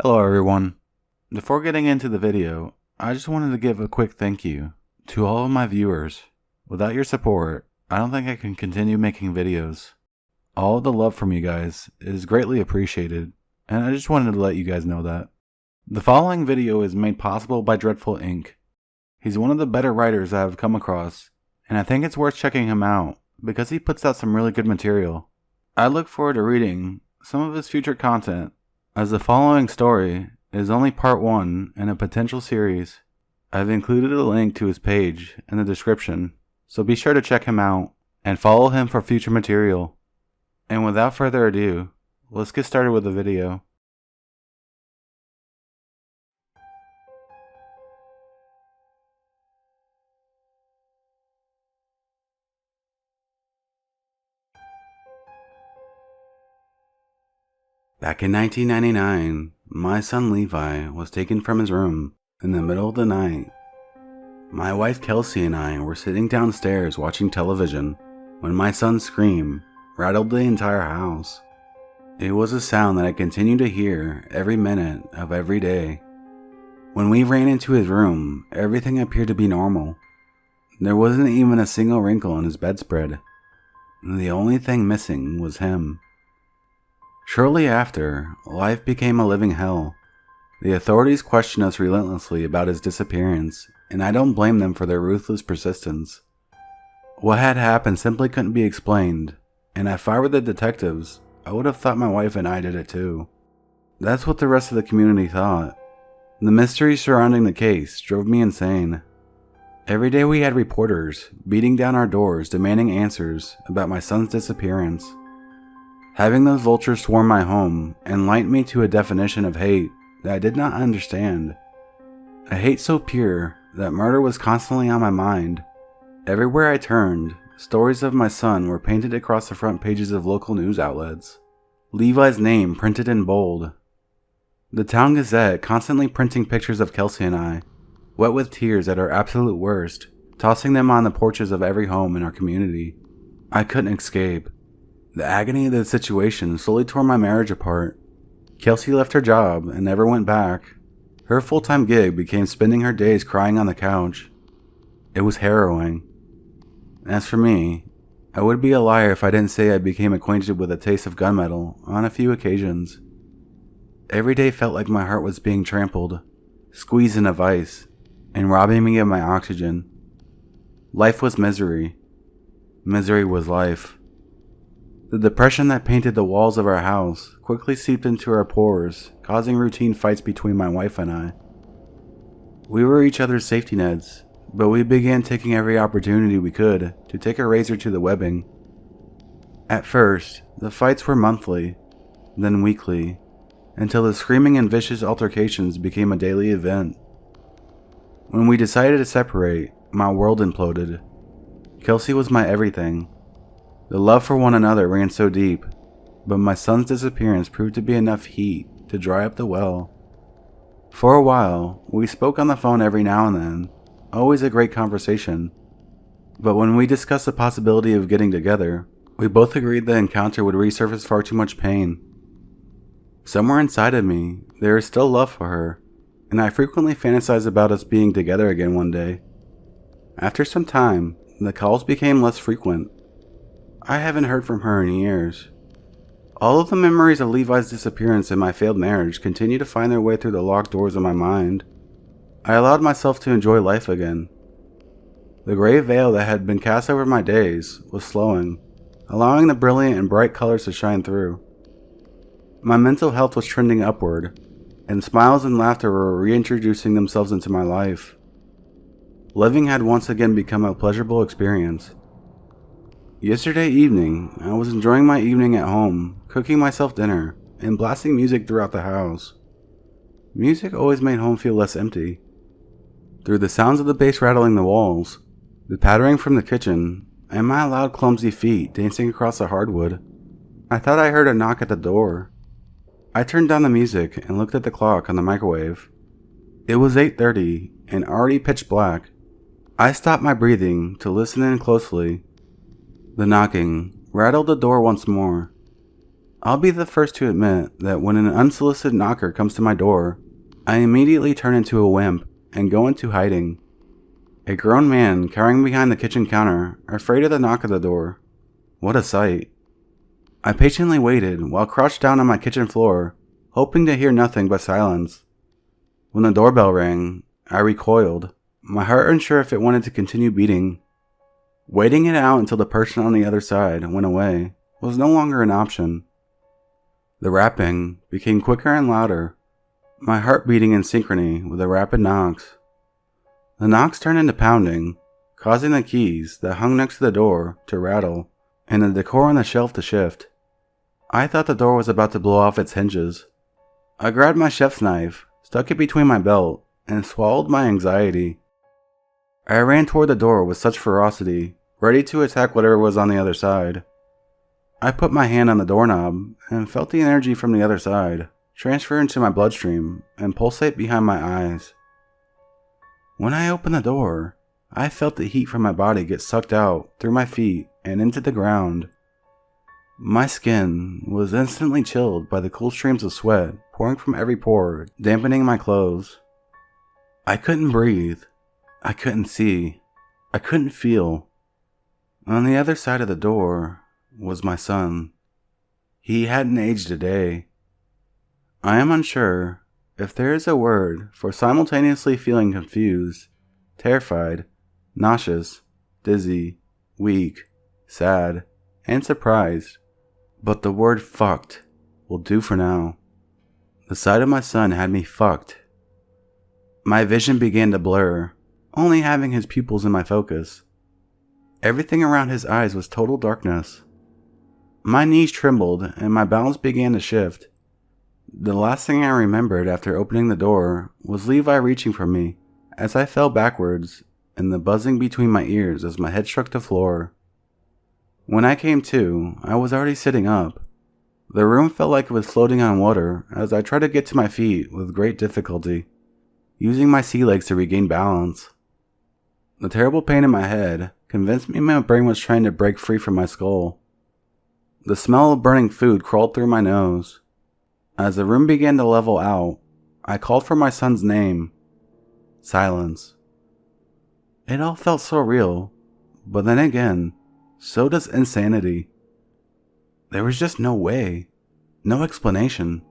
Hello everyone. Before getting into the video, I just wanted to give a quick thank you to all of my viewers. Without your support, I don't think I can continue making videos. All of the love from you guys is greatly appreciated, and I just wanted to let you guys know that. The following video is made possible by Dreadful Inc. He's one of the better writers I have come across, and I think it's worth checking him out because he puts out some really good material. I look forward to reading some of his future content, as the following story is only part 1 in a potential series. I've included a link to his page in the description, so be sure to check him out and follow him for future material. And without further ado, let's get started with the video. Back in 1999, my son Levi was taken from his room in the middle of the night. My wife Kelsey and I were sitting downstairs watching television when my son's scream rattled the entire house. It was a sound that I continued to hear every minute of every day. When we ran into his room, everything appeared to be normal. There wasn't even a single wrinkle in his bedspread. The only thing missing was him. Shortly after, life became a living hell. The authorities questioned us relentlessly about his disappearance, and I don't blame them for their ruthless persistence. What had happened simply couldn't be explained, and if I were the detectives, I would have thought my wife and I did it too. That's what the rest of the community thought. The mystery surrounding the case drove me insane. Every day we had reporters beating down our doors demanding answers about my son's disappearance. Having those vultures swarm my home enlightened me to a definition of hate that I did not understand. A hate so pure that murder was constantly on my mind. Everywhere I turned, stories of my son were painted across the front pages of local news outlets. Levi's name printed in bold. The Town Gazette constantly printing pictures of Kelsey and I, wet with tears at our absolute worst, tossing them on the porches of every home in our community. I couldn't escape. The agony of the situation slowly tore my marriage apart. Kelsey left her job and never went back. Her full-time gig became spending her days crying on the couch. It was harrowing. As for me, I would be a liar if I didn't say I became acquainted with a taste of gunmetal on a few occasions. Every day felt like my heart was being trampled, squeezed in a vice, and robbing me of my oxygen. Life was misery. Misery was life. The depression that painted the walls of our house quickly seeped into our pores, causing routine fights between my wife and I. We were each other's safety nets, but we began taking every opportunity we could to take a razor to the webbing. At first, the fights were monthly, then weekly, until the screaming and vicious altercations became a daily event. When we decided to separate, my world imploded. Kelsey was my everything. The love for one another ran so deep, but my son's disappearance proved to be enough heat to dry up the well. For a while, we spoke on the phone every now and then, always a great conversation. But when we discussed the possibility of getting together, we both agreed the encounter would resurface far too much pain. Somewhere inside of me, there is still love for her, and I frequently fantasize about us being together again one day. After some time, the calls became less frequent. I haven't heard from her in years. All of the memories of Levi's disappearance and my failed marriage continue to find their way through the locked doors of my mind. I allowed myself to enjoy life again. The gray veil that had been cast over my days was slowing, allowing the brilliant and bright colors to shine through. My mental health was trending upward, and smiles and laughter were reintroducing themselves into my life. Living had once again become a pleasurable experience. Yesterday evening, I was enjoying my evening at home, cooking myself dinner, and blasting music throughout the house. Music always made home feel less empty. Through the sounds of the bass rattling the walls, the pattering from the kitchen, and my loud clumsy feet dancing across the hardwood, I thought I heard a knock at the door. I turned down the music and looked at the clock on the microwave. It was 8:30 and already pitch black. I stopped my breathing to listen in closely. The knocking rattled the door once more. I'll be the first to admit that when an unsolicited knocker comes to my door, I immediately turn into a wimp and go into hiding. A grown man cowering behind the kitchen counter, afraid of the knock at the door. What a sight. I patiently waited while crouched down on my kitchen floor, hoping to hear nothing but silence. When the doorbell rang, I recoiled, my heart unsure if it wanted to continue beating. Waiting it out until the person on the other side went away was no longer an option. The rapping became quicker and louder, my heart beating in synchrony with the rapid knocks. The knocks turned into pounding, causing the keys that hung next to the door to rattle and the decor on the shelf to shift. I thought the door was about to blow off its hinges. I grabbed my chef's knife, stuck it between my belt, and swallowed my anxiety. I ran toward the door with such ferocity, ready to attack whatever was on the other side. I put my hand on the doorknob and felt the energy from the other side transfer into my bloodstream and pulsate behind my eyes. When I opened the door, I felt the heat from my body get sucked out through my feet and into the ground. My skin was instantly chilled by the cool streams of sweat pouring from every pore, dampening my clothes. I couldn't breathe. I couldn't see. I couldn't feel. On the other side of the door was my son. He hadn't aged a day. I am unsure if there is a word for simultaneously feeling confused, terrified, nauseous, dizzy, weak, sad, and surprised, but the word fucked will do for now. The sight of my son had me fucked. My vision began to blur, only having his pupils in my focus. Everything around his eyes was total darkness. My knees trembled and my balance began to shift. The last thing I remembered after opening the door was Levi reaching for me as I fell backwards and the buzzing between my ears as my head struck the floor. When I came to, I was already sitting up. The room felt like it was floating on water as I tried to get to my feet with great difficulty, using my sea legs to regain balance. The terrible pain in my head convinced me my brain was trying to break free from my skull. The smell of burning food crawled through my nose. As the room began to level out, I called for my son's name. Silence. It all felt so real, but then again, so does insanity. There was just no way, no explanation.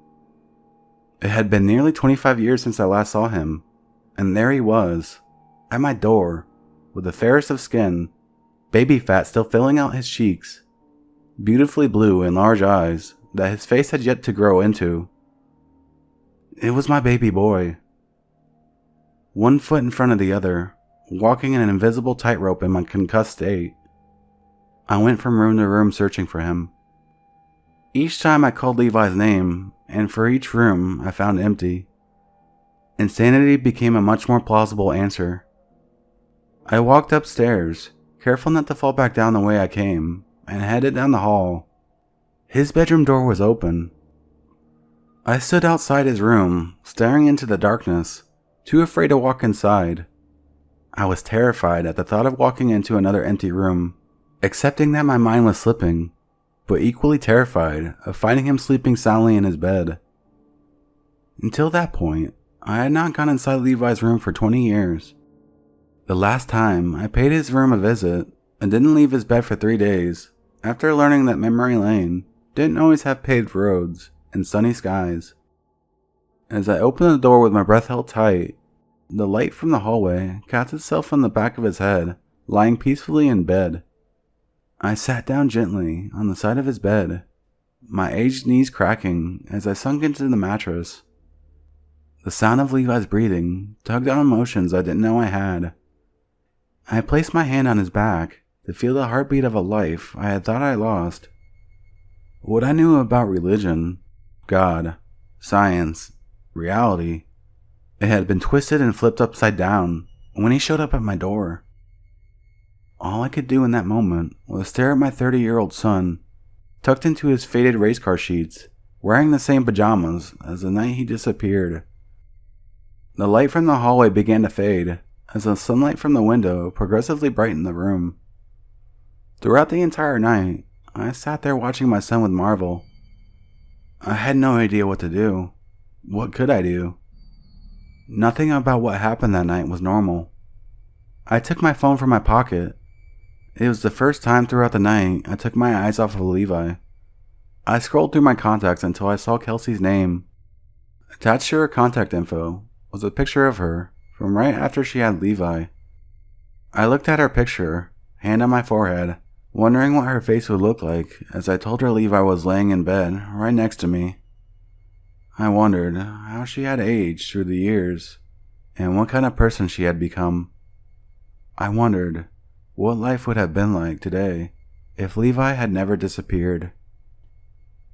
It had been nearly 25 years since I last saw him, and there he was, at my door, with the fairest of skin, baby fat still filling out his cheeks, beautifully blue and large eyes that his face had yet to grow into. It was my baby boy. One foot in front of the other, walking in an invisible tightrope in my concussed state. I went from room to room searching for him. Each time I called Levi's name, and for each room I found empty. Insanity became a much more plausible answer. I walked upstairs, careful not to fall back down the way I came, and headed down the hall. His bedroom door was open. I stood outside his room, staring into the darkness, too afraid to walk inside. I was terrified at the thought of walking into another empty room, accepting that my mind was slipping, but equally terrified of finding him sleeping soundly in his bed. Until that point, I had not gone inside Levi's room for 20 years. The last time I paid his room a visit and didn't leave his bed for 3 days, after learning that Memory Lane didn't always have paved roads and sunny skies. As I opened the door with my breath held tight, the light from the hallway cast itself on the back of his head, lying peacefully in bed. I sat down gently on the side of his bed, my aged knees cracking as I sunk into the mattress. The sound of Levi's breathing tugged on emotions I didn't know I had. I placed my hand on his back to feel the heartbeat of a life I had thought I lost. What I knew about religion, God, science, reality, it had been twisted and flipped upside down when he showed up at my door. All I could do in that moment was stare at my 30-year-old son, tucked into his faded race car sheets, wearing the same pajamas as the night he disappeared. The light from the hallway began to fade as the sunlight from the window progressively brightened the room. Throughout the entire night, I sat there watching my son with marvel. I had no idea what to do. What could I do? Nothing about what happened that night was normal. I took my phone from my pocket. It was the first time throughout the night I took my eyes off of Levi. I scrolled through my contacts until I saw Kelsey's name. Attached to her contact info was a picture of her from right after she had Levi. I looked at her picture, hand on my forehead, wondering what her face would look like as I told her Levi was laying in bed right next to me. I wondered how she had aged through the years and what kind of person she had become. I wondered what life would have been like today if Levi had never disappeared.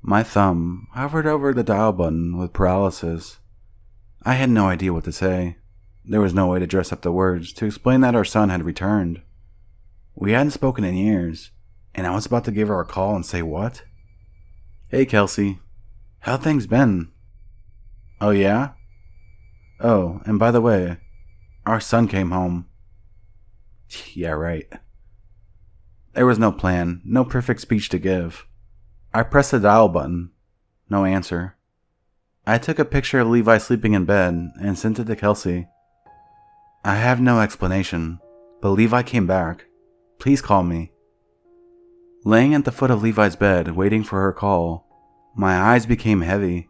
My thumb hovered over the dial button with paralysis. I had no idea what to say. There was no way to dress up the words to explain that our son had returned. We hadn't spoken in years, and I was about to give her a call and say what? Hey Kelsey, how things been? Oh yeah? Oh, and by the way, our son came home. Yeah, right. There was no plan, no perfect speech to give. I pressed the dial button. No answer. I took a picture of Levi sleeping in bed and sent it to Kelsey. I have no explanation, but Levi came back. Please call me. Laying at the foot of Levi's bed, waiting for her call, my eyes became heavy.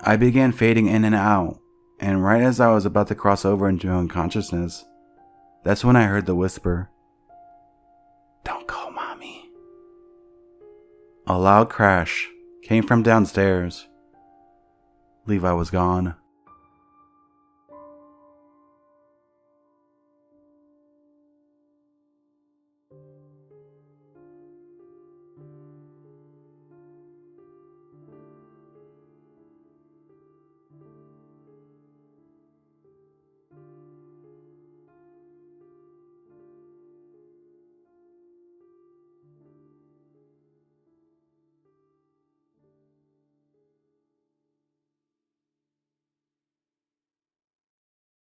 I began fading in and out, and right as I was about to cross over into unconsciousness, that's when I heard the whisper. Don't call mommy. A loud crash came from downstairs. Levi was gone.